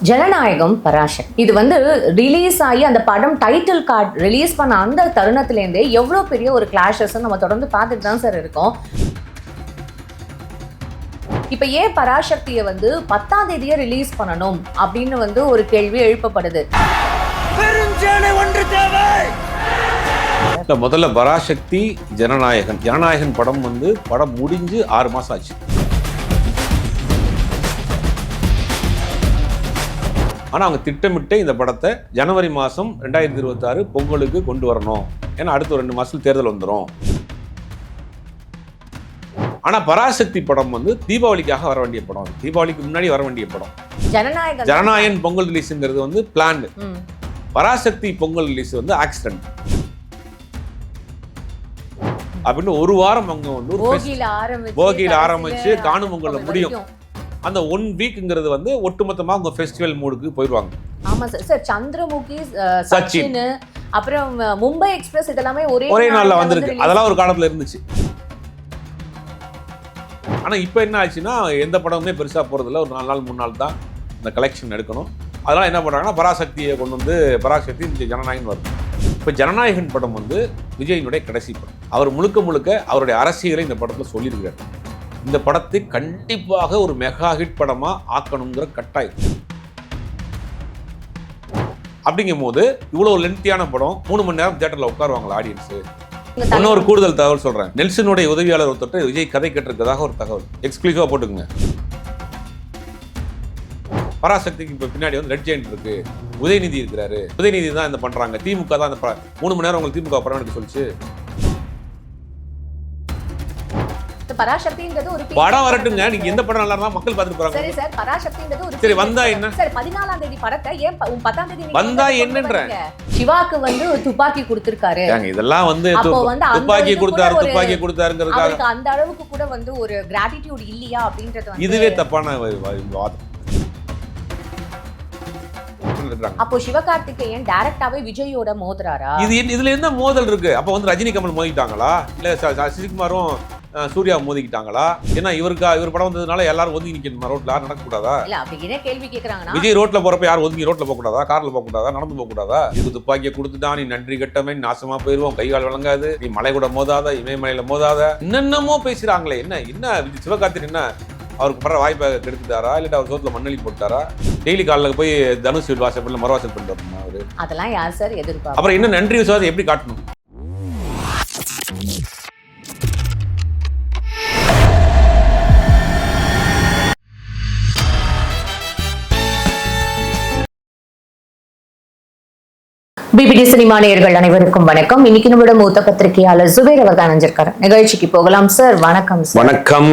ஜனநாயகம் பராசக்தி இது வந்து ரிலீஸ் ஆகி அந்த படம் டைட்டில் கார்டு ரிலீஸ் பண்ண அந்த தருணத்திலேருந்தே எவ்வளோ பெரிய ஒரு கிளாஷஸ் நம்ம தொடர்ந்து பார்த்துட்டு தான் சார் இருக்கோம். இப்போ ஏன் பராசக்தியை வந்து 10ஆம் தேதியே ரிலீஸ் பண்ணணும் அப்படின்னு வந்து ஒரு கேள்வி எழுப்பப்படுது. முதல்ல பராசக்தி ஜனநாயகன் படம் வந்து படம் முடிஞ்சு 6 மாசம் ஆச்சு. ஆனால் அவங்க திட்டமிட்டு இந்த படத்தை ஜனவரி மாதம் 2026 பொங்கலுக்கு கொண்டு வரணும். ஏன்னா அடுத்த 2 மாதத்தில் தேர்தல் வந்துடும். ஆனால் பராசக்தி படம் வந்து தீபாவளிக்காக வர வேண்டிய படம், தீபாவளிக்கு முன்னாடி வர வேண்டிய படம். ஜனநாயகன் பொங்கல் ரிலீஸுங்கிறது வந்து பிளான். பராசக்தி பொங்கல் ரிலீஸ் வந்து ஆக்சிடென்ட் அப்படின்னு ஒரு வாரம் அவங்க வந்து போகியில ஆரம்பிச்சு காணும் பொங்கல்ல முடியும். அந்த 1 வீக்ங்கிறது வந்து ஒட்டுமொத்தமா அவங்க ஃபெஸ்டிவல் மூடுக்கு போயிடுவாங்க. ஆமா சார், சந்திரமுகி, சச்சின், அப்புறம் மும்பை எக்ஸ்பிரஸ் இதெல்லாமே ஒரே நாள்ல வந்திருக்கு. அதெல்லாம் ஒரு காலத்துல இருந்துச்சு. ஆனா இப்போ என்ன ஆச்சுன்னா எந்த படமுமே பெருசா போறதில்ல. ஒரு 4 நாள் 3 நாள் தான் இந்த கலெக்ஷன் எடுக்கணும். அதெல்லாம் என்ன பண்றாங்கன்னா பராசக்தியை கொண்டு வந்து பராசக்தி ஜனநாயகன் வருது. இப்போ ஜனநாயகன் படம் வந்து விஜயினுடைய கடைசி படம். அவர் முழுக்க அவருடைய அரசியலை இந்த படத்தில் சொல்லியிருக்கிறார். இந்த படத்தை கண்டிப்பாக ஒரு மெகா ஹிட் படமா ஆக்கணுங்கிற கட்டாயம். அப்படிங்கும் போது இவ்வளவு லென்த்தியான படம் 3 மணி நேரம் தியேட்டர்ல உட்காருவாங்களா ஆடியன்ஸ்? இன்னொரு கூடுதல் தகவல் சொல்றேன். நெல்சனுடைய உதவியாளர் ஒருத்தர் விஜய் கதை கேட்டிருக்கிறதாக ஒரு தகவல் எக்ஸ்க்ளூசிவா போட்டுக்குங்க. பராசக்திக்கு இப்போ பின்னாடி வந்து ரெட் ஜெயண்ட் இருக்கு, உதயநிதி இருக்கிறாரு. உதயநிதி தான் இந்த பண்றாங்க, திமுக தான் இந்த 3 மணி நேரம் உங்களுக்கு திமுக படம் எடுக்க சொல்லிச்சு. பராசக்தின்றது ஒரு படம் வரட்டுங்க, நீங்க எந்த படம் நல்லா இருந்தா மக்கள் பார்த்துட்டு போறாங்க. சரி சார், பராசக்தின்றது ஒரு சரி வந்தா என்ன சார்? 14ஆம் தேதி படத்தை ஏன் 10ஆம் தேதி வந்தா என்னன்ற? சிவாக்கு வந்து துப்பாக்கி கொடுத்திருக்காரு. இதெல்லாம் வந்து துப்பாக்கி கொடுத்தாருங்கிறதுக்காக அந்த அளவுக்கு கூட வந்து ஒரு கிராட்டிட்யூட் இல்லையா அப்படின்றது வந்து இதுவே தப்பான வாதம். அப்போ சிவகார்த்திகேயன் டைரக்டாவே விஜயோட மோதுறாரா? இதுல என்ன மோதல் இருக்கு? அப்ப வந்து ரஜினி கமல் மோதிட்டாங்களா, இல்ல சசிகுமாரும் சூர்யா மோதிக்கிட்டாங்களா? ஏன்னா இவர் படம் வந்ததுனால எல்லாரும் ஒதுங்கி நிக்கணுமா? ரோட்ல யாரும் நடக்க கூடாதா? இல்ல அப்படி கேள்வி கேக்குறாங்கன்னா விஜய் ரோட்ல போறப்ப யாரும் ஒதுங்கி ரோட்ல போக கூடாதா? கார்ல போக கூடாதா? நடந்து போக கூடாதா? இது துப்பாக்கியை கொடுத்துட்டா நீ நன்றி கட்டமே நாசமா போயிருவோம், கைகால் வழங்காது, நீ மலை கூட மோதாத, இமயமலையில மோதாத, என்னென்னமோ பேசுறாங்களே. என்ன சிவகார்த்திகேயன் என்ன அவருக்கு படுற வாய்ப்பை கெடுத்துட்டாரா, இல்ல அவர் சோத்துல மண்ணெளி போட்டாரா? டெய்லி காலில் போய் தனுஷ் வாசப்படல மறுவாசல் பண்ணிட்டு அவரு. அதெல்லாம் யார் சார் எதிர்பார்க்க? அப்புறம் என்ன நன்றி விசுவாசம் எப்படி காட்டணும்? பிபிடி சினிமா நேயர்கள் அனைவருக்கும் வணக்கம். இன்னைக்கு நம்மளோட மூத்த பத்திரிகையாளர் ஜுபேர் அவர் தான் நினைஞ்சிருக்காரு. நிகழ்ச்சிக்கு போகலாம் சார். வணக்கம் சார். வணக்கம்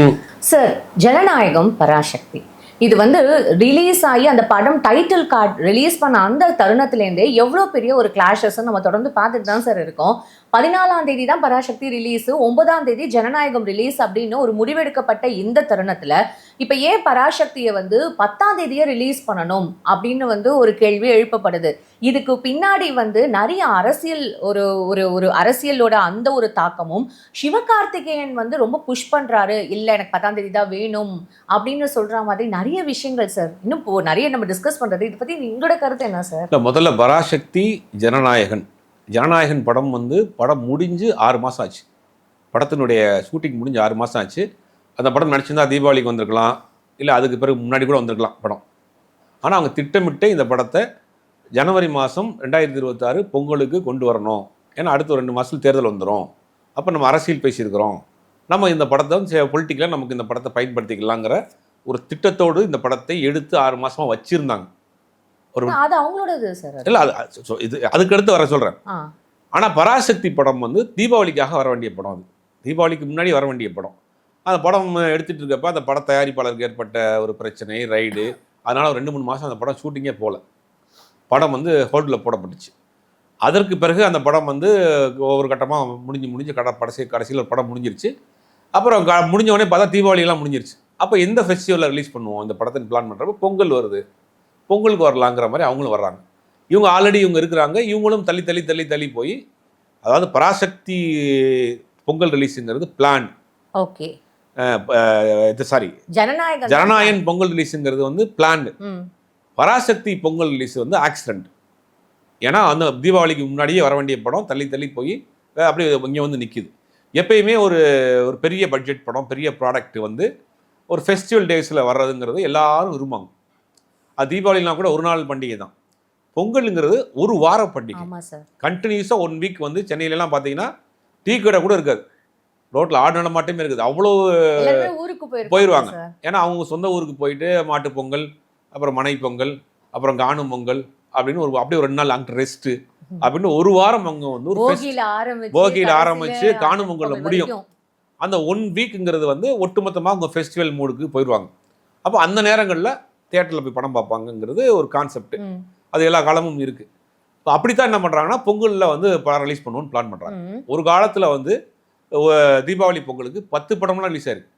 சார். ஜனநாயகம் பராசக்தி இது வந்து ரிலீஸ் ஆகி அந்த படம் டைட்டில் கார்டு ரிலீஸ் பண்ண அந்த தருணத்திலேருந்தே எவ்வளோ பெரிய ஒரு கிளாஷஸ் நம்ம தொடர்ந்து பார்த்துட்டு தான் சார் இருக்கோம். 14ஆம் தேதி தான் பராசக்தி ரிலீஸு, 9ஆம் தேதி ஜனநாயகம் ரிலீஸ் அப்படின்னு ஒரு முடிவெடுக்கப்பட்ட இந்த தருணத்தில் இப்போ ஏன் பராசக்தியை வந்து 10ஆம் தேதியே ரிலீஸ் பண்ணணும் அப்படின்னு வந்து ஒரு கேள்வி எழுப்பப்படுது. இதுக்கு பின்னாடி வந்து நிறைய அரசியல் ஒரு அரசியலோட அந்த ஒரு தாக்கமும், சிவகார்த்திகேயன் வந்து ரொம்ப புஷ் பண்ணுறாரு, இல்லை எனக்கு 10ஆம் தேதி தான் வேணும் அப்படின்னு சொல்கிற மாதிரி நிறைய விஷயங்கள் சார். இன்னும் நிறைய நம்ம டிஸ்கஸ் பண்ணுறது. இதை பற்றி உங்களோட கருத்து என்ன சார்? முதல்ல பராசக்தி ஜனநாயகன் படம் வந்து படம் முடிஞ்சு 6 மாதம் ஆச்சு. படத்தினுடைய ஷூட்டிங் முடிஞ்சு 6 மாதம் ஆச்சு. அந்த படம் நடிச்சிருந்தா தீபாவளிக்கு வந்திருக்கலாம், இல்லை அதுக்கு பிறகு முன்னாடி கூட வந்திருக்கலாம் படம். ஆனால் அவங்க திட்டமிட்டு இந்த படத்தை ஜனவரி மாதம் 2026 பொங்கலுக்கு கொண்டு வரணும். ஏன்னா அடுத்த 2 மாதத்தில் தேர்தல் வந்துடும். அப்போ நம்ம அரசியல் பேசியிருக்கிறோம், நம்ம இந்த படத்தை வந்து பொலிட்டிக்கலாக நமக்கு இந்த படத்தை பயன்படுத்திக்கலாங்கிற ஒரு திட்டத்தோடு இந்த படத்தை எடுத்து 6 மாதமாக வச்சுருந்தாங்க. இல்லை இது அதுக்கடுத்து வர சொல்கிறேன். ஆனால் பராசக்தி படம் வந்து தீபாவளிக்காக வர வேண்டிய படம், அது தீபாவளிக்கு முன்னாடி வர வேண்டிய படம். அந்த படம் எடுத்துகிட்டு இருக்கப்போ அந்த பட தயாரிப்பாளருக்கு ஏற்பட்ட ஒரு பிரச்சனை, ரைடு, அதனால் ஒரு 2-3 மாதம் அந்த படம் ஷூட்டிங்கே போகல. படம் வந்து ஹோல்டில் போடப்பட்டுச்சு. அதற்கு பிறகு அந்த படம் வந்து ஒவ்வொரு கட்டமாக முடிஞ்சு கடைசியில் ஒரு படம் முடிஞ்சிருச்சு. அப்புறம் முடிஞ்சவொடனே பார்த்தா தீபாவளியெல்லாம் முடிஞ்சிருச்சு. அப்போ எந்த ஃபெஸ்டிவலில் ரிலீஸ் பண்ணுவோம் இந்த படத்தை பிளான் பண்ணுறப்போ பொங்கல் வருது, பொங்கலுக்கு வரலாங்கிற மாதிரி அவங்களும் வர்றாங்க. இவங்க ஆல்ரெடி இவங்க இருக்கிறாங்க, இவங்களும் தள்ளி போய், அதாவது பராசக்தி பொங்கல் ரிலீஸுங்கிறது பிளான். ஓகே. ஜனநாயகன் பொங்கல் ரிலீஸுங்கிறது வந்து பிளான். பராசக்தி பொங்கல் ரிலீஸ் வந்து ஆக்சிடென்ட். ஏன்னா அந்த தீபாவளிக்கு முன்னாடியே வர வேண்டிய படம் தள்ளி தள்ளி போய் அப்படியே இங்கே வந்து நிற்கிது. எப்பயுமே ஒரு ஒரு பெரிய பட்ஜெட் படம், பெரிய ப்ராடக்ட் வந்து ஒரு ஃபெஸ்டிவல் டேஸில் வர்றதுங்கிறது எல்லாரும் விரும்புவாங்க. அது தீபாவளிலாம் கூட ஒரு நாள் பண்டிகை தான். பொங்கலுங்கிறது ஒரு வார பண்டிகை. கண்டினியூஸாக 1 வீக் வந்து சென்னையிலலாம் பார்த்தீங்கன்னா டீ கடை கூட இருக்காது, ரோட்டில் ஆடு நடமாட்டமே இருக்குது. அவ்வளோ போயிடுவாங்க. ஏன்னா அவங்க சொந்த ஊருக்கு போயிட்டு மாட்டு பொங்கல், அப்புறம் மனை பொங்கல், அப்புறம் காணும் பொங்கல் அப்படின்னு அப்படியே ஒரு 2 நாள் அங்கே ரெஸ்ட்டு அப்படின்னு ஒரு வாரம் அவங்க வந்து ஒரு போகியில் ஆரம்பிச்சு காணும் பொங்கலில் முடியும். அந்த 1 வீக்குங்கிறது வந்து ஒட்டுமொத்தமாக அவங்க ஃபெஸ்டிவல் மூடுக்கு போயிடுவாங்க. அப்போ அந்த நேரங்களில் தியேட்டரில் போய் படம் பார்ப்பாங்கங்கிறது ஒரு கான்செப்ட். அது எல்லா காலமும் இருக்குது. இப்போ அப்படித்தான் என்ன பண்ணுறாங்கன்னா பொங்கலில் வந்து படம் ரிலீஸ் பண்ணுவோன்னு பிளான் பண்ணுறாங்க. ஒரு காலத்தில் வந்து தீபாவளி பொங்கலுக்கு 10 படம்லாம் ரிலீஸ் ஆயிருக்கு.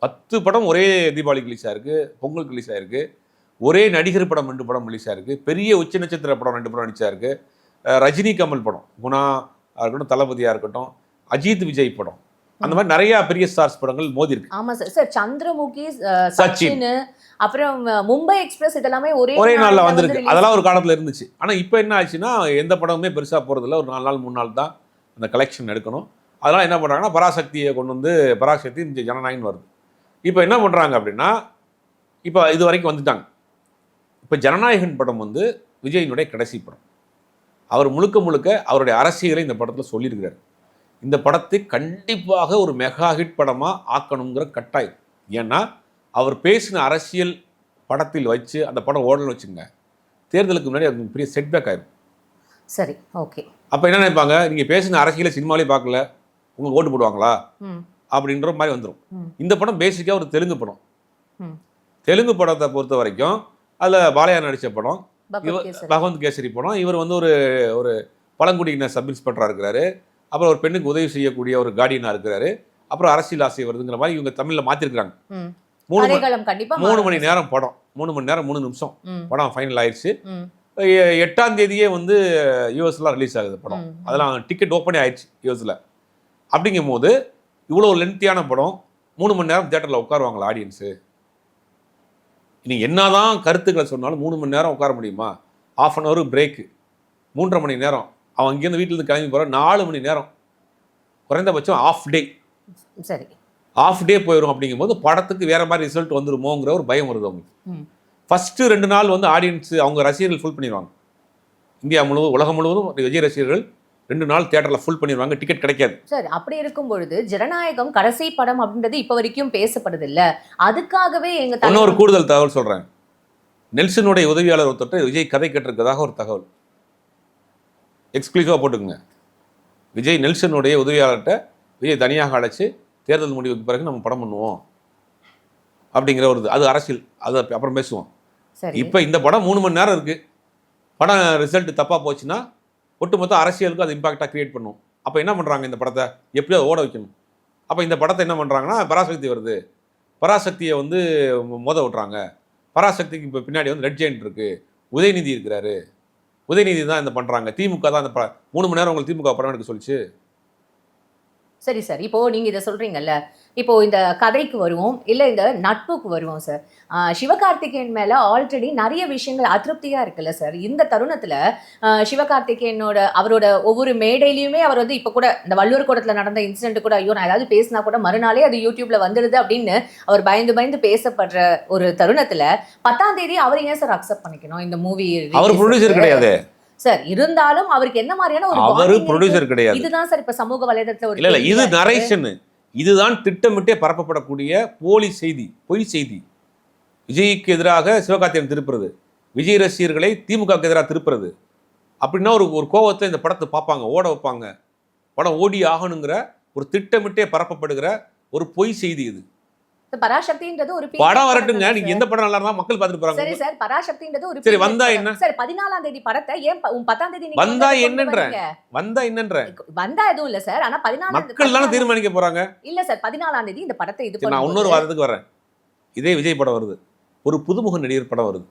10 படம் ஒரே தீபாவளிக்கு ரிலீஸ் ஆயிருக்கு, பொங்கலுக்கு ரிலீஸ் ஆயிருக்கு. ஒரே நடிகர் படம் 2 படம் ரிலீஸ் ஆயிருக்கு. பெரிய உச்ச நட்சத்திர படம் 2 படம் ரிலீஸ் ஆயிருக்கு. ரஜினி கமல் படம், குணா இருக்கட்டும், தளபதியாக இருக்கட்டும், அஜித் விஜய் படம், அந்த மாதிரி நிறைய பெரிய ஸ்டார்ஸ் படங்கள் மோதி இருக்கு. ஆமா சார், சந்திரமுகி, சச்சின், அப்புறம் மும்பை எக்ஸ்பிரஸ் இதெல்லாமே ஒரே நாள்ல வந்திருக்கு. அதெல்லாம் ஒரு காலத்துல இருந்துச்சு. ஆனா இப்போ என்ன ஆச்சுன்னா எந்த படமுமே பெருசா போறதில்ல. ஒரு 4 நாள் 3 நாள் தான் அந்த கலெக்ஷன் எடுக்கணும். அதெல்லாம் என்ன பண்றாங்கன்னா பராசக்தியை கொண்டு வந்து பராசக்தி இந்த ஜனநாயகன் வருது. இப்போ என்ன பண்றாங்க அப்படின்னா இப்போ இது வரைக்கும் வந்துட்டாங்க. இப்போ ஜனநாயகன் படம் வந்து விஜயினுடைய கடைசி படம். அவர் முழுக்க முழுக்க அவருடைய அரசியலை இந்த படத்தில் சொல்லியிருக்கிறார். இந்த படத்தை கண்டிப்பாக ஒரு மெகா ஹிட் படமாக ஆக்கணுங்கிற கட்டாயம். ஏன்னா அவர் பேசின அரசியல் படத்தில் வச்சு அந்த படம் ஓடலன்னு வச்சுங்க, தேர்தலுக்கு முன்னாடி அது பெரிய செட்பேக் ஆயிடும். சரி, ஓகே. அப்போ என்ன நினைப்பாங்க, நீங்கள் பேசின அரசியலை சினிமாலே பார்க்கல, உங்களுக்கு ஓட்டு போடுவாங்களா அப்படின்ற மாதிரி வந்துடும். இந்த படம் பேசிக்காக ஒரு தெலுங்கு படம். தெலுங்கு படத்தை பொறுத்த வரைக்கும் அதில் பாலையா நடித்த படம், பகவந்த் கேசரி படம். இவர் வந்து ஒரு பழங்குடியின சப் இன்ஸ்பெக்டராக இருக்கிறாரு. அப்புறம் ஒரு பெண்ணுக்கு உதவி செய்யக்கூடிய ஒரு கார்டியனாக இருக்கிறாரு. அப்புறம் அரசியல் ஆசை வருதுங்கிற மாதிரி இவங்க தமிழில் மாற்றிருக்கிறாங்க. 3 மணி நேரம் படம், 3 மணி நேரம் 3 நிமிஷம் படம் ஃபைனல் ஆயிடுச்சு. 8ஆம் தேதியே வந்து யூஎஸ்லாம் ரிலீஸ் ஆகுது படம். அதெல்லாம் டிக்கெட் ஓப்பனே ஆயிடுச்சு யூஎஸில். அப்படிங்கும் போது இவ்வளோ லென்த்தியான படம் 3 மணி நேரம் தியேட்டரில் உட்காருவாங்களா ஆடியன்ஸு? நீங்கள் என்னதான் கருத்துக்களை சொன்னாலும் 3 மணி நேரம் உட்கார முடியுமா? 1/2 hour பிரேக்கு, 3.5 மணி நேரம். அவன் இங்கேருந்து வீட்டிலேருந்து கிளம்பி போகிறான், 4 மணி நேரம், குறைந்தபட்சம் ஆஃப் டே. சரி, ஆஃப் டே போயிடும். அப்படிங்கும்போது படத்துக்கு வேற மாதிரி ரிசல்ட் வந்துருமோங்கிற ஒரு பயம் வருது அவங்களுக்கு. ஃபர்ஸ்ட் 2 நாள் வந்து ஆடியன்ஸ் அவங்க ரசிகர்கள் ஃபுல் பண்ணிடுவாங்க. இந்தியா முழுவதும் உலகம் முழுவதும் விஜய் ரசிகர்கள் 2 நாள் தியேட்டரில் ஃபுல் பண்ணிடுவாங்க, டிக்கெட் கிடைக்காது. சார், அப்படி இருக்கும் பொழுது ஜனநாயகம் கடைசி படம் அப்படின்றது இப்போ வரைக்கும் பேசப்படுது இல்லை? அதுக்காகவே இன்னொரு கூடுதல் தகவல் சொல்கிறேன். நெல்சனுடைய உதவியாளர் ஒருத்தர் விஜய் கதை கேட்டிருக்கிறதாக ஒரு தகவல் எக்ஸ்க்ளூசிவாக போட்டுக்குங்க. விஜய் நெல்சனுடைய உதவியாளர்கிட்ட விஜய் தனியாக அழைச்சி தேர்தல் முடிவுக்கு பிறகு நம்ம படம் பண்ணுவோம் அப்படிங்கிற ஒரு அது அரசியல், அது அப்புறம் பேசுவோம். இப்போ இந்த படம் 3 மணி நேரம் இருக்குது. படம் ரிசல்ட் தப்பாக போச்சுன்னா ஒட்டுமொத்த அரசியலுக்கு அது இம்பாக்டாக கிரியேட் பண்ணும். அப்போ என்ன பண்ணுறாங்க, இந்த படத்தை எப்படியோ ஓட வைக்கணும். அப்போ இந்த படத்தை என்ன பண்ணுறாங்கன்னா பராசக்தி வருது, பராசக்தியை வந்து மோத விட்றாங்க. பராசக்திக்கு இப்போ பின்னாடி வந்து ரெட் ஜெயண்ட் இருக்குது, உதயநிதி இருக்கிறாரு. உதயநிதி தான் இந்த பண்ணுறாங்க. திமுக தான் இந்த 3 மணி நேரம் உங்களுக்கு திமுக படம் எடுக்க சொல்லிச்சு. சரி சார், இப்போ நீங்க இதை சொல்றீங்கல்ல, இப்போ இந்த கதைக்கு வருவோம், இல்லை இந்த நட்புக்கு வருவோம் சார். சிவகார்த்திகேயன் மேல ஆல்ரெடி நிறைய விஷயங்கள் அதிருப்தியா இருக்குல்ல சார். இந்த தருணத்துல சிவகார்த்திகேயனோட அவரோட ஒவ்வொரு மேடையிலையுமே அவர் வந்து இப்போ கூட இந்த வள்ளுவர் கூடத்தில் நடந்த இன்சிடென்ட் கூட, ஐயோ நான் ஏதாவது பேசினா கூட மறுநாளே அது யூடியூப்ல வந்துடுது அப்படின்னு அவர் பயந்து பேசப்படுற ஒரு தருணத்துல 10ஆம் தேதி அவர் ஏன் சார் அக்செப்ட் பண்ணிக்கணும் இந்த மூவி? அவர் ப்ரொடியூசர் கிடையாது சார். இருந்தாலும் அவருக்கு என்ன மாதிரியான ஒரு அவரு ப்ரொடியூசர் கிடையாது. இதுதான் சார் இப்ப சமூக வலைதளத்துல ஒரு இல்ல இது நரேஷன், இதுதான் திட்டமிட்டே பரப்பப்படக்கூடிய போலி செய்தி, பொய் செய்தி. விஜய்க்கு எதிராக சிவகார்த்திகேயன் திருப்புறது, விஜய் ரசிகர்களை திமுகவுக்கு எதிராக திருப்புறது. அப்படின்னா ஒரு கோவத்தை இந்த படத்தை பார்ப்பாங்க, ஓட வைப்பாங்க, படம் ஓடி ஆகணுங்கிற ஒரு திட்டமிட்டே பரப்பப்படுகிற ஒரு பொய் செய்தி இது. பராசக்தின்றது ஒரு படம் வரட்டுங்க, நீங்க எந்த படம் நல்லா இருந்தா மக்கள் பார்த்துட்டு போறாங்க. சரி சார், பராசக்தின்றது ஒரு சரி வந்தா என்ன சார்? 14ஆம் தேதி படத்தை ஏன் 10ஆம் தேதி நீங்க வந்தா என்னன்ற வந்தா எதுவும் இல்ல சார். ஆனா 14ஆம் மக்கள் தான தீர்மானிக்க போறாங்க. இல்ல சார், 14ஆம் தேதி இந்த படத்தை இது பண்ண. நான் இன்னொரு வாரத்துக்கு வரேன். இதே விஜய் படம் வருது, ஒரு புதுமுக நடிகர் படம் வருது,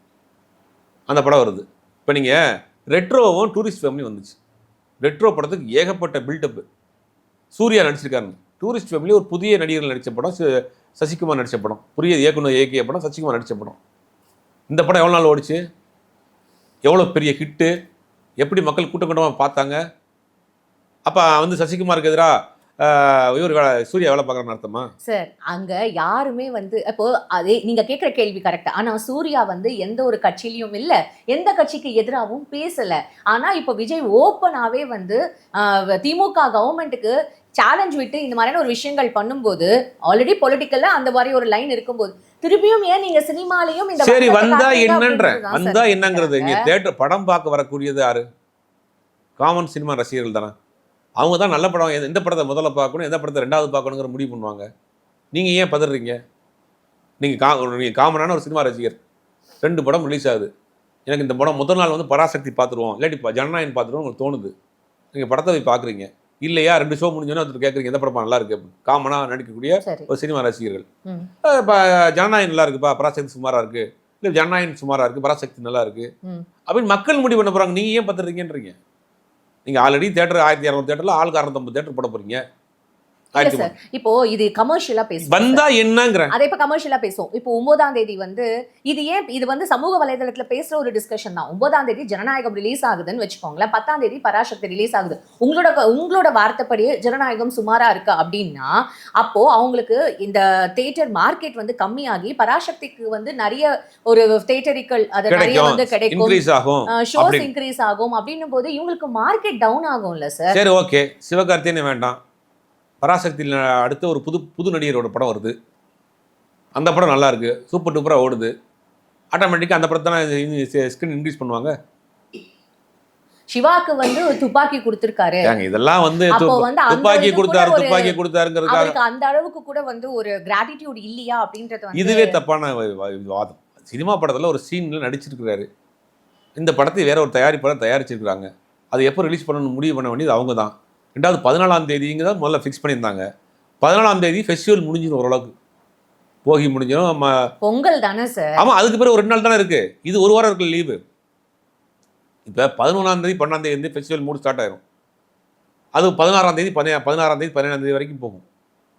அந்த படம் வருது. இப்போ நீங்க ரெட்ரோவும் டூரிஸ்ட் ஃபேமிலி வந்துச்சு. ரெட்ரோ படத்துக்கு ஏகப்பட்ட பில்டப். சூர்யா நடிச்சிருக்காருங்க. டூரிஸ்ட் ஃபேமிலி ஒரு புதிய நடிகர்கள் நடித்த படம், சசிகுமார் நடித்த படம், புதிய இயக்குனர் இயக்கிய படம், சசிகுமார் நடித்த படம். இந்த படம் எவ்வளோ நாள் ஓடிச்சு? எவ்வளோ பெரிய ஹிட்டு, எப்படி மக்கள் கூட்டம் கூட்டமாக பார்த்தாங்க. அப்போ வந்து சசிகுமாருக்கு எதிராக இவர் சூர்யா வேலை பார்க்குறன்னு அர்த்தமா? சார் அங்க யாருமே வந்து இப்போ அதே நீங்க கேட்குற கேள்வி கரெக்ட். ஆனா சூர்யா வந்து எந்த ஒரு கட்சியிலயும் இல்ல, எந்த கட்சிக்கு எதிராகவும் பேசல. ஆனா இப்போ விஜய் ஓப்பனாவே வந்து திமுக கவர்மெண்ட்டுக்கு சேலஞ்ச் விட்டு இந்த மாதிரியான ஒரு விஷயங்கள் பண்ணும்போது, ஆல்ரெடி பொலிட்டிக்கல்ல அந்த மாதிரி ஒரு லைன் இருக்கும்போது திருப்பியும் ஏன் நீங்க சினிமாலையும் இந்த சரி வன்மத்தை வந்தா காட்டுறீங்க என்னன்ற அப்படின்றது தான் வந்தா சார் என்னங்கிறது இங்க கேக்குறாங்க. தேட்டர் படம் பார்க்க வரக்கூடியது யாரு? காமன் சினிமா ரசிகர்கள் தானே. அவங்க தான் நல்ல படம் எந்த படத்தை முதல்ல பார்க்கணும், எந்த படத்தை ரெண்டாவது பார்க்கணுங்கிற முடிவு பண்ணுவாங்க. நீங்க ஏன் பதறீங்க? நீங்க காமனான ஒரு சினிமா ரசிகர். 2 படம் ரிலீஸ் ஆகுது. எனக்கு இந்த படம் முதல் நாள் வந்து பராசக்தி பார்த்துருவோம், இல்லாட்டி ஜனநாயகன் பார்த்துருவோம் உங்களுக்கு தோணுது. நீங்க படத்தை போய் பார்க்குறீங்க. இல்லையா 2 ஷோ முடிஞ்சோன்னே ஒருத்தர் கேட்குறீங்க எந்த படம் நல்லா இருக்கு அப்படின்னு. காமனா நடிக்கக்கூடிய சரி. ஒரு சினிமா ரசிகர்கள். ம். இப்போ ஜனநாயகன் நல்லா இருக்குப்பா, பராசக்தி சுமாரா இருக்கு, இல்லை ஜனநாயகன் சுமாரா இருக்கு, பராசக்தி நல்லா இருக்கு ம். அப்படின்னு மக்கள் முடிவு பண்ண போறாங்க. நீங்க ஏன் பத்துறீங்கன்றீங்க? நீங்க ஆல்ரெடி தேட்டர் 1200 தேட்டர்ல ஆளுக்கு 650 தேட்டர் போட போறீங்க. இல்ல சார் இப்போ இது கமர்ஷியலா பேசுவோம் வந்தா என்னங்கிற அதை இப்ப கமர்ஷியலா பேசுவோம். இப்போ 9ஆம் தேதி வந்து இது வந்து சமூக வலைதளத்துல பேசுற ஒரு டிஸ்கஷன் தான். 9ஆம் தேதி ஜனநாயகம் ரிலீஸ் ஆகுதுன்னு வச்சுக்கோங்களேன். 10ஆம் தேதி பராசக்தி ரிலீஸ் ஆகுது. உங்களோட வார்த்தைப்படி ஜனநாயகம் சுமாரா இருக்கு அப்படின்னா, அப்போ அவங்களுக்கு இந்த தியேட்டர் மார்க்கெட் வந்து கம்மியாகி பராசக்திக்கு வந்து நிறைய ஒரு தியேட்டரிக்கல் அது நிறைய வந்து கிடைக்கும், இன்க்ரீஸ் ஆகும், ஷோஸ் இன்க்ரீஸ் ஆகும். அப்படின்னும் போது இவங்களுக்கு மார்க்கெட் டவுன் ஆகும்ல சார். சரி ஓகே, சிவகார்த்திகேயன் வேண்டாம், பராசக்தியில் அடுத்த ஒரு புது நடிகரோட படம் வருது, அந்த படம் நல்லா இருக்கு, சூப்பர் டூப்பராக ஓடுது, ஆட்டோமேட்டிக்காக அந்த படத்தை ஸ்கிரீன் இன்க்ரீஸ் பண்ணுவாங்க. சிவாக்கு வந்து துப்பாக்கி கொடுத்திருக்காரு. இதெல்லாம் வந்து அப்போ வந்து அந்த துப்பாக்கி இது கூட துப்பாக்கி கொடுத்தாருங்கிறதுக்காக அவருக்கு அந்த அளவுக்கு கூட வந்து ஒரு கிராட்டிடியூட் இல்லையா அப்படின்றது வந்து இதுவே தப்பான வாதம். சினிமா படத்தில் ஒரு சீன்ல நடிச்சிருக்கிறாரு, இந்த படத்தை வேற ஒரு தயாரிப்பாளர் தயாரிச்சிருக்கிறாங்க, அது எப்போ ரிலீஸ் பண்ணணும்னு முடிவு பண்ண வேண்டியது அவங்க தான். 14ஆம் தேதிங்க தான் முதல்ல ஃபிக்ஸ் பண்ணியிருந்தாங்க. 14ஆம் தேதி ஃபெஸ்டிவல் முடிஞ்சிடும், ஓரளவுக்கு போகி முடிஞ்சிடும். பொங்கல் தானே சார். ஆமாம், அதுக்கு பிறகு ஒரு 2 நாள் தானே இருக்கு, இது ஒரு வாரம் இருக்கு லீவு. இப்போ 11ஆம் தேதி 12ஆம் தேதி வந்து ஃபெஸ்டிவல் மூடு ஸ்டார்ட் ஆயிரும். அது 16ஆம் தேதி 17ஆம் தேதி வரைக்கும் போகும்.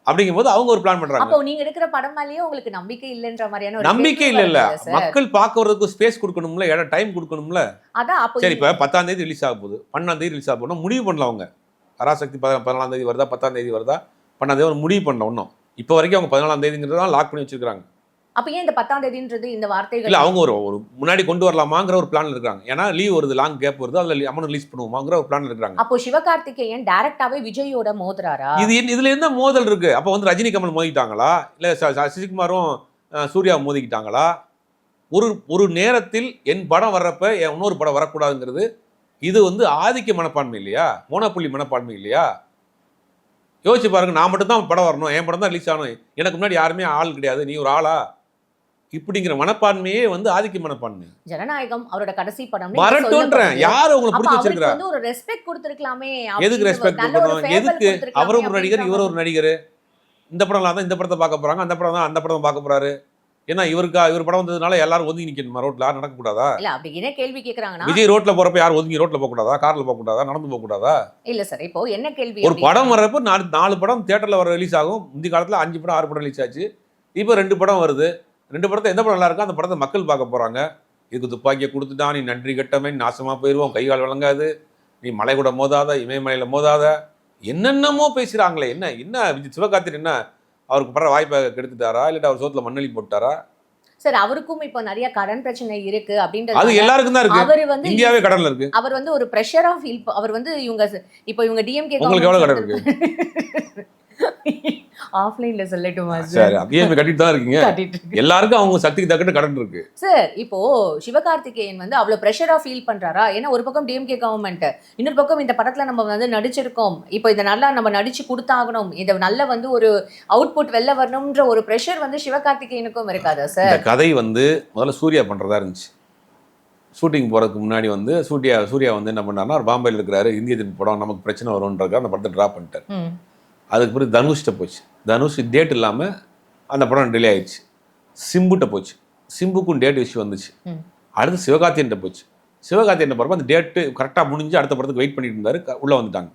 அப்படிங்கும்போது அவங்க ஒரு பிளான் பண்றாங்க. அப்போ நீங்க எடுக்கிற படம் மேலயே உங்களுக்கு நம்பிக்கை இல்லன்ற மாதிரியான ஒரு நம்பிக்கை இல்ல மக்கள் பார்க்கறதுக்கு ஸ்பேஸ் கொடுக்கணும்ல, இடம் டைம் கொடுக்கணும்ல. அதான் அப்போ சரி, இப்போ 10ஆம் தேதி ரிலீஸ் ஆக போகுது, 12ஆம் தேதி ரிலீஸ் ஆக போகணும் முடிவு பண்ணல அவங்க. பராசக்தி 14ஆம் தேதி வருதா, 10ஆம் தேதி வருதா, 12ஆம் தேதி முடிவு பண்ணல ஒன்றும். இப்போ வரைக்கும் அவங்க 14ஆம் தேதிங்கிறத லாக் பண்ணி வச்சிருக்காங்க. அப்ப ஏன் இந்த 10ஆம் தேதின்றது இந்த வார்த்தைகள் இல்லை, அவங்க ஒரு முன்னாடி கொண்டு வரலாமாங்கிற ஒரு பிளான் இருக்காங்க. ஏன்னா லீவ் வருது, லாங் கேப் வருது, அதில் அமௌண்ட் ரிலீஸ் பண்ணுவோமாங்கிற ஒரு பிளான் இருக்காங்க. அப்போ சிவகார்த்திகேயன் டைரக்டாவே விஜயோட மோதுறாரா? இதுல என்ன மோதல் இருக்கு? அப்போ வந்து ரஜினி கமல் மோதிட்டாங்களா, இல்லை சசிகுமாரும் சூர்யா மோதிக்கிட்டாங்களா? ஒரு நேரத்தில் என் படம் வர்றப்ப என் இன்னொரு படம் வரக்கூடாதுங்கிறது இது வந்து ஆதிக்க மனப்பான்மை இல்லையா, மோனப்புள்ளி மனப்பான்மை இல்லையா? யோசிச்சு பாருங்க, நான் மட்டும் தான் படம் வரணும், என் படம் தான் ரிலீஸ் ஆகணும், எனக்கு முன்னாடி யாருமே ஆள் கிடையாது, நீ ஒரு ஆளா, இப்படிங்கிற மனப்பான்மையே வந்து ஆதிக்க மனப்பான்மை. ஜனநாயகம் அவரோட கடைசி படம் வரட்டும்ன்றேன். யார் உங்களுக்கு பிடிச்சி வச்சிருக்கா? வந்து ஒரு ரெஸ்பெக்ட் கொடுத்திருக்கலாமே. எதுக்கு ரெஸ்பெக்ட் கொடுக்கணும்? எதுக்கு அவர் ஒரு நடிகர், இவர் ஒரு நடிகர், இந்த படம்லாம் தான் இந்த படத்தை பார்க்க போறாங்க, அந்த படம் தான் அந்த படம் பார்க்க போறாரு. ஏன்னா இவர் படம் வந்ததுனால எல்லாரும் ஒதுங்கி நிக்கணுமா? ரோட்ல யாரும் நடக்க கூடாதா? இல்ல அப்படி என்ன கேள்வி கேக்குறாங்கன்னா, விஜய் ரோட்ல போறப்ப யாரும் ஒதுங்கி ரோட்ல போக கூடாதா, கார்ல போக கூடாதா, நடந்து போக கூடாதா? இல்ல சார், இப்போ என்ன கேள்வி, ஒரு படம் வர்றப்ப 4 படம் தியேட்டர்ல வர ரிலீஸ் ஆகும். முந்தி காலத்துல 5 படம் 6 படம் ரிலீஸ் ஆச்சு. இப்போ 2 படம் வருது. 2 படத்தை எந்த படம் நல்லா இருக்கோ அந்த படத்தை மக்கள் பார்க்க போறாங்க. இதுக்கு துப்பாக்கியை கொடுத்துட்டா, நீ நன்றி கட்டமே, நாசமா போயிடுவோம், கை கால் வழங்காது, நீ மலை கூட மோதாத, இமயமலையில மோதாத, என்னென்னமோ பேசுறாங்களே. என்ன சிவகார்த்திகேயன் என்ன அவருக்கு படுற வாய்ப்பை கெடுத்துட்டாரா, இல்லாட்டி அவர் சோத்துல மண்ணெளி போட்டாரா? சார் அவருக்கும் இப்போ நிறைய கடன் பிரச்சனை இருக்கு அப்படின்றது அது எல்லாருக்கும் தான் இருக்கு. அவர் வந்து இந்தியாவே கடன்ல இருக்கு. அவர் வந்து ஒரு பிரஷரா ஃபீல், அவர் வந்து இவங்க டிஎம்கே உங்களுக்கு எவ்வளவு கடன் இருக்கு? ஆஃப்லைன்ல சொல்லட்டுமா சரி, சார்? அப்படியே கட்டிட்டு தான் இருக்கீங்க. எல்லாருக்கும் அவங்க சக்திக்கு தக்கட்டு கடன் இருக்கு சார். இப்போ சிவகார்த்திகேயன் வந்து அவ்வளவு பிரஷரா ஃபீல் பண்றாரா? ஏன்னா ஒரு பக்கம் டிஎம்கே கவர்மெண்ட், இன்னொரு பக்கம் இந்த படத்துல நம்ம வந்து நடிச்சிருக்கோம், இப்போ இதை நல்லா நம்ம நடிச்சு கொடுத்தாகணும், இதை நல்ல வந்து ஒரு அவுட்புட் வெளில வரணும்ன்ற ஒரு பிரஷர் வந்து சிவகார்த்திகேயனுக்கும் இருக்காதா சார்? இந்த கதை வந்து முதல்ல சூர்யா பண்றதா இருந்துச்சு. ஷூட்டிங் போறதுக்கு முன்னாடி வந்து சூர்யா வந்து என்ன பண்ணாருன்னா, அவர் பாம்பேல இருக்கிறாரு, இந்திய படம் நமக்கு பிரச்சனை வரும்ன்றதுக்காக அந்த படத்தை ட்ராப் பண்ணிட்டார். அதுக்கு பிறகு தனுஷ்கிட்ட போச்சு. தனுஷ் டேட் இல்லாமல் அந்த படம் டிலே ஆயிடுச்சு. சிம்புட்ட போச்சு, சிம்புக்கும் டேட் இஷ்யூ வந்துச்சு. அடுத்து சிவகார்த்திகேயன்ட்ட போச்சு. சிவகார்த்திகேயன் போகிறப்ப அந்த டேட்டு கரெக்டாக முடிஞ்சு அடுத்த படத்துக்கு வெயிட் பண்ணிட்டு இருந்தாரு. உள்ளே வந்துட்டாங்க,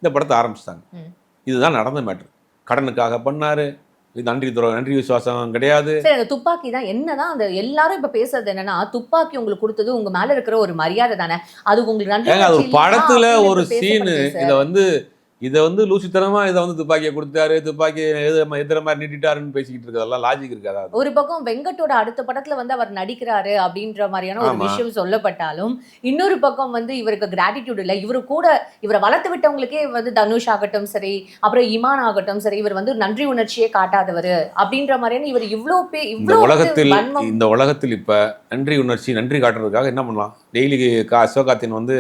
இந்த படத்தை ஆரம்பிச்சிட்டாங்க. இதுதான் நடந்த மேட்ரு. கடனுக்காக பண்ணார், நன்றி விசுவாசம் கிடையாது. சரி, அந்த துப்பாக்கி தான் என்னதான் அந்த எல்லாரும் இப்ப பேசுறது என்னன்னா, துப்பாக்கி உங்களுக்கு கொடுத்தது உங்க மேல இருக்கிற ஒரு மரியாதை தானே, அது உங்களுக்கு நன்றி ஏங்க அது ஒரு உணர்ச்சி இல்லையா படத்துல அப்படின்னு ஒரு இப்ப சீனு பேசப்படுது சார். இதை வந்து லூசித்தனமா இதை வந்து துப்பாக்கியை கொடுத்தாரு, துப்பாக்கி எதிர மாதிரி நீட்டிட்டாருன்னு பேசிக்கிட்டு இருக்கிறதெல்லாம் லாஜிக் இருக்காதா? ஒரு பக்கம் வெங்கட்டோட அடுத்த படத்துல வந்து அவர் நடிக்கிறாரு அப்படின்ற மாதிரியான ஒரு ஆமா. விஷயம் சொல்லப்பட்டாலும், இன்னொரு பக்கம் வந்து இவருக்கு கிராட்டிடியூட் இல்ல, இவரு கூட இவரை வளர்த்து விட்டவங்களுக்கே வந்து தனுஷ் ஆகட்டும் சரி, அப்புறம் இமான் ஆகட்டும் சரி, இவர் வந்து நன்றி உணர்ச்சியே காட்டாதவர் அப்படின்ற மாதிரியான இவர் இந்த உலகத்தில் இப்ப நன்றி உணர்ச்சி நன்றி காட்டுறதுக்காக என்ன பண்ணலாம்? டெய்லி சிவகார்த்திகேயன் வந்து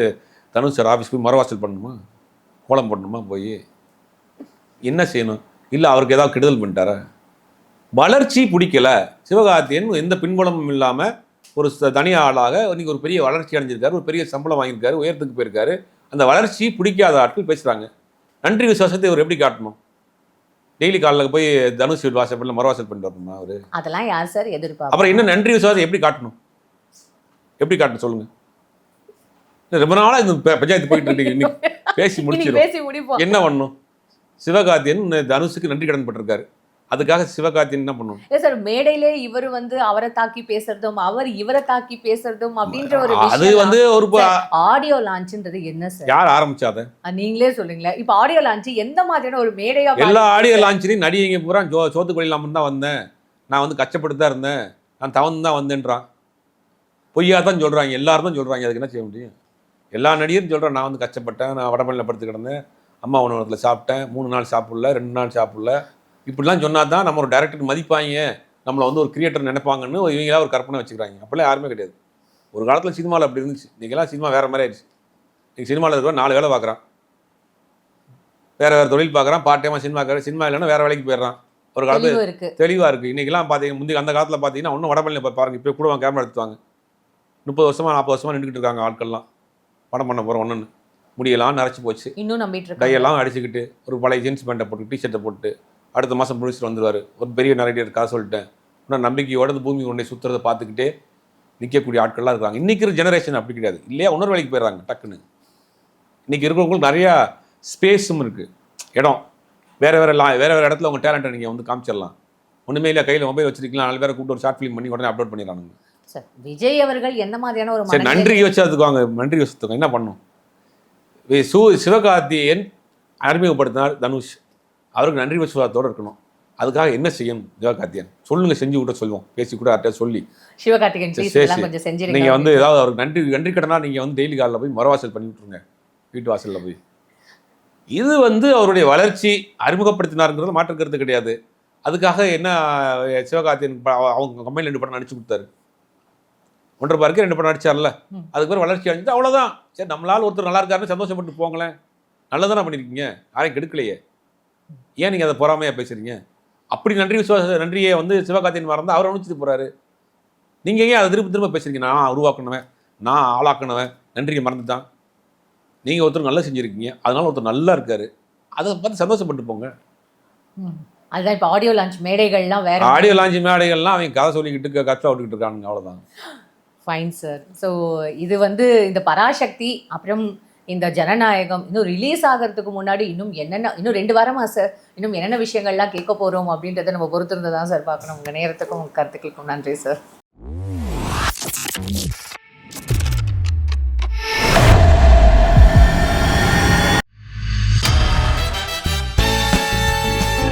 தனுஷ் சார் ஆஃபீஸ் போய் மறுவாசல் பண்ணணுமா, கோலம் போடணுமா, போய் என்ன செய்யணும்? இல்லை அவருக்கு ஏதாவது கெடுதல் பண்ணிட்டாரா? வளர்ச்சி பிடிக்கல. சிவகார்த்திகேயன் எந்த பின்புலமும் இல்லாமல் ஒரு தனி ஆளாக இன்னைக்கு ஒரு பெரிய வளர்ச்சி அடைஞ்சிருக்காரு, ஒரு பெரிய சம்பளம் வாங்கியிருக்காரு, உயரத்துக்கு போயிருக்காரு. அந்த வளர்ச்சி பிடிக்காத ஆட்கள் பேசுகிறாங்க. நன்றி விசுவாசத்தை இவர் எப்படி காட்டணும்? டெய்லி காலையில் போய் தனுஷ் வீடு வாசப்படல மறுவாசல் பண்ணிட்டு வரணுமா அவரு? அதெல்லாம் யார் சார் எதிர்பார்ப்பு? அப்புறம் என்ன நன்றி விசுவாசம் எப்படி காட்டணும்? எப்படி காட்டணும் சொல்லுங்க? ரொம்ப நாளா இந்த பஞ்சாயத்து போயிட்டு இருக்கு. இன்னைக்கு பேசி முடிச்சிடும். என்ன பண்ணணும்? சிவகார்த்திகேயன் தனுஷுக்கு நன்றி கடன் பட்டிருக்காரு. அதுக்காக சிவகார்த்திகேயன் என்ன பண்ணணும்? இல்ல சார், மேடையிலே இவர் வந்து அவரை தாக்கி பேசுறதும் அவர் இவரை தாக்கி பேசுறதும் அப்படின்ற ஒரு அது வந்து ஒரு ஆடியோ லான்ச்ன்றது என்ன சார்? யார் ஆரம்பிச்சாத? நீங்களே சொல்லுங்களே. இப்ப ஆடியோ லான்ச் எந்த மாதிரியான ஒரு மேடையா? எல்லா ஆடியோ லான்ச்லயும் நடிகைங்க பூரா சோத்து கொள்ளாம தான் வந்தேன், நான் வந்து கஷ்டப்பட்டு தான் இருந்தேன், நான் தவந்து தான் வந்தேன்றான். பொய்யா தான் சொல்றாங்க, எல்லாரும் தான் சொல்றாங்க. அதுக்கு என்ன செய்ய முடியும்? எல்லா நடிகரும் சொல்கிறேன், நான் வந்து கஷ்டப்பட்டேன், நான் வடமல்லியில் படுத்து கிடந்தேன், அம்மா உணவகத்தில் சாப்பிட்டேன், 3 நாள் சாப்பிடல, 2 நாள் சாப்பிடல, இப்படிலாம் சொன்னால் தான் நம்ம ஒரு டேரக்டர் மதிப்பாங்க, நம்மளை வந்து ஒரு கிரியேட்டர் நினைப்பாங்கன்னு இவங்களா ஒரு கற்பனை வச்சுக்கிறாங்க. அப்படிலாம் யாருமே கிடையாது. ஒரு காலத்தில் சினிமாவில் அப்படி இருந்துச்சு. இன்றைக்கெல்லாம் சினிமா வேறு மாதிரி ஆயிடுச்சு. இன்றைக்கி சினிமாவில் இருக்கிற 4 வேலை பார்க்குறான், வேறு தொழில் பார்க்குறான், பார்ட் டைமாக சினிமா இல்லைன்னா வேறு வேலைக்கு போயிடுறான். ஒரு காலத்தில் தெளிவாக இருக்குது. இன்றைக்கெல்லாம் பார்த்தீங்கன்னா முந்தைய அந்த காலத்தில் பார்த்தீங்கன்னா இன்னும் வடமல்லியில் பாருங்கள், இப்போ கூட கேமரா எடுத்துவாங்க. 30 வருஷமாக 40 வருஷமாக நின்றுக்கிட்டு இருக்காங்க ஆட்கள்லாம். படம் பண்ண போகிறோம் ஒன்று முடியலாம் நரைச்சி போச்சு, இன்னும் நம்பிட்டு கையெல்லாம் அடிச்சுக்கிட்டு ஒரு பழைய ஜீன்ஸ் பேண்ட்டை போட்டு டிஷர்ட்டை போட்டு அடுத்த மாதம் ப்ரொடியூசர் வந்துடுவார். ஒரு பெரிய நரேட்டர் காசு சொல்லிட்டேன், ஆனால் நம்பிக்கையோட பூமி கொண்டே சுற்றுறதை பார்த்துக்கிட்டே நிற்கக்கூடிய ஆட்கள்லாம் இருக்காங்க. இன்றைக்கி இருக்கிற ஜெனரேஷன் அப்படி கிடையாது. இல்லையா உணர்வு வேலைக்கு போயிடுறாங்க டக்குன்னு. இன்றைக்கி இருக்கிறவங்களுக்கு நிறையா ஸ்பேஸும் இருக்குது, இடம் வேறு வேறு இடத்துல உங்கள் டேலண்ட்டை நீங்கள் வந்து காமிச்சிடலாம். ஒன்றுமே இல்லை, கையில் மொபைல் வச்சிருக்கலாம், 4 பேரை கூப்பிட்டு ஒரு ஷார்ட் ஃபிலிம் பண்ணி உடனே அப்லோட் பண்ணிடுறாங்க. சார், விஜய் அவர்கள் எந்த மாதிரியான ஒரு சரி நன்றி வச்சதுக்குவாங்க, நன்றி வச்சதுக்கு என்ன பண்ணும்? சிவகார்த்திகேயன் அறிமுகப்படுத்தினார் தனுஷ், அவருக்கு நன்றி விசுவாசத்தோடு இருக்கணும். அதுக்காக என்ன செய்யணும் சிவகார்த்திகேயன் சொல்லுங்க, செஞ்சு கூட சொல்லுவோம், பேசி கூட யார்கிட்ட சொல்லி சிவகார்த்திகேயன் நீங்கள் வந்து ஏதாவது அவருக்கு நன்றி கடனா நீங்கள் வந்து டெய்லி காலில் போய் மறுவாசல் பண்ணி விட்டுருங்க, வீட்டு வாசலில் போய். இது வந்து அவருடைய வளர்ச்சி அறிமுகப்படுத்தினாருங்கிறது மாற்றுக்கிறது கிடையாது. அதுக்காக என்ன சிவகார்த்திகேயன் அவங்க கம்பெனியில் 2 படம் நடிச்சு கொடுத்தாரு, 1.5 பாருக்கு 2 படம் நடிச்சார்ல, அதுக்கு பேர் வளர்ச்சி அடைஞ்சு அவ்வளோதான். சரி, நம்மளால் ஒருத்தர் நல்லா இருக்காருன்னு சந்தோஷப்பட்டு போங்களேன், நல்லதானே பண்ணியிருக்கீங்க, யாரையும் கெடுக்கலையே, ஏன் நீங்கள் அதை பொறாமையாக பேசுகிறீங்க? அப்படி நன்றியை வந்து சிவகார்த்திகேயன் மறந்தால் அவர் அனுப்பிச்சிட்டு போகிறாரு. நீங்கள் ஏன் அதை திரும்ப பேசுகிறீங்க? நான் உருவாக்கினவன், நான் ஆளாக்கினவன், நன்றியை மறந்துட்டான். நீங்கள் ஒருத்தர் நல்லா செஞ்சுருக்கீங்க, அதனால ஒருத்தர் நல்லா இருக்காரு, அதை பார்த்து சந்தோஷப்பட்டு போங்க. அதுதான் இப்போ ஆடியோ லான்ச் மேடைகள்லாம் அவங்க கதை சொல்லிக்கிட்டு கஷ்டம் விட்டுக்கிட்டு இருக்கானுங்க, அவ்வளோதான். Fine sir. ஸோ இது வந்து இந்த பராசக்தி அப்புறம் இந்த ஜனநாயகம் இன்னும் ரிலீஸ் ஆகிறதுக்கு முன்னாடி இன்னும் 2 வாரமா சார், இன்னும் என்னென்ன விஷயங்கள்லாம் கேட்க போகிறோம் அப்படின்றத நம்ம பொறுத்திருந்து தான் சார் பார்க்கணும். உங்கள் நேரத்துக்கும் உங்கள் கருத்துக்களுக்கும் நன்றி சார்.